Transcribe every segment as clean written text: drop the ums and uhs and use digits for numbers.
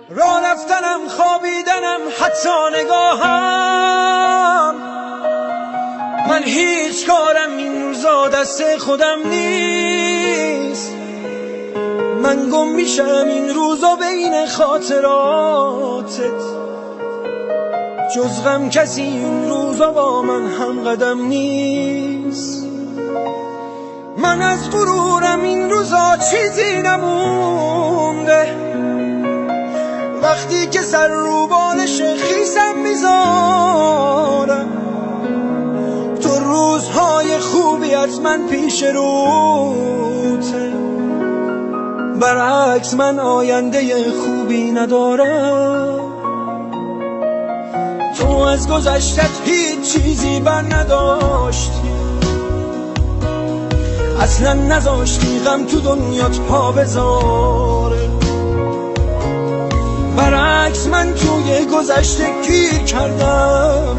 راه رفتنم خوابیدنم حتی نگاهم، من هیچ کارم این روزا دست خودم نیست. من گم میشم این روزا بین خاطراتت، جز غم کسی این روزا با من هم قدم نیست. من از غرورم این روزا چیزی نمونده، وقتی که سر رو بالش خیسم میذارم، تو روزهای خوبیت من پیش روته، برعکس من آینده خوبی ندارم. تو از گذشتت هیچ چیزی بر نداشتی، اصلا نذاشتی غم تو دنیات پا بذاره، برعکس من توی گذشته گیر کردم.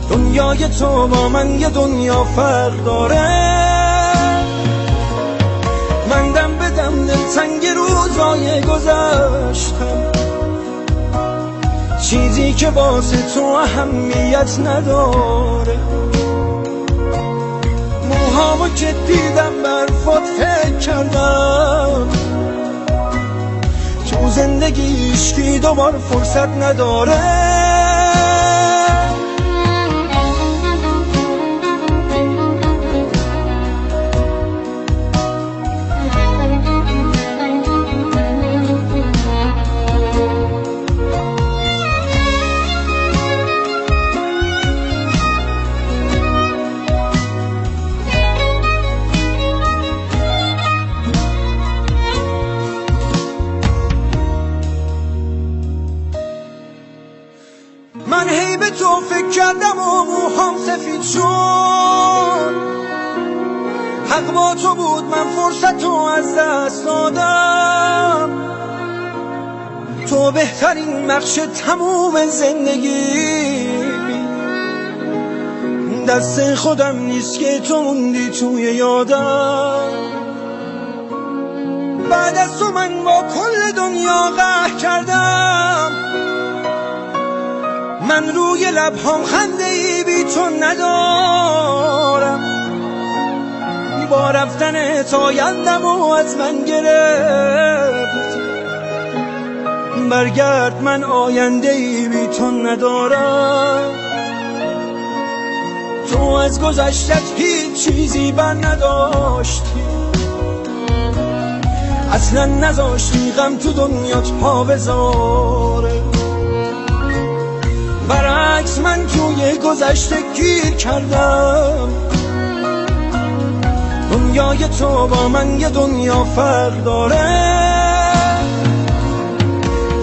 دنیای تو با من یه دنیا فرق داره، من دم به دم دلتنگ روزای گذشتم، چیزی که واسه تو اهمیت نداره. موهامو که دیدم برفات فکر کردم، تو زندگی عشقی دوبار فرصت نداره. من هی به تو فکر کردم و موهام سفید شد، حق با تو بود من فرصت رو از دست دادم. تو بهترین بخش تموم زندگی، دست خودم نیست که تو موندی توی یادم. بعد از تو من با کل دنیا قهر کردم، من روی لبهام خنده ای بی تو ندارم. با رفتن آیندم و از من گرفت، برگرد من آینده ای بی تو ندارم. تو از گذشتت هیچ چیزی بر نداشتی، اصلا نذاشتی غم تو دنیات پا بذاره، برعکس من توی گذشته گیر کردم. دنیای تو با من یه دنیا فرق داره،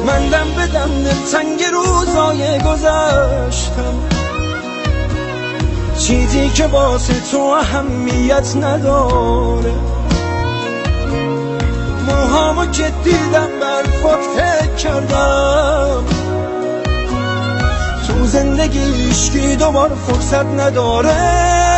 من دم به دم دلتنگ روزای گذشتم، چیزی که واسه تو اهمیت نداره. موهامو که دیدم برفات فکر کردم، تو زندگی عشقی دوبار فرصت نداره.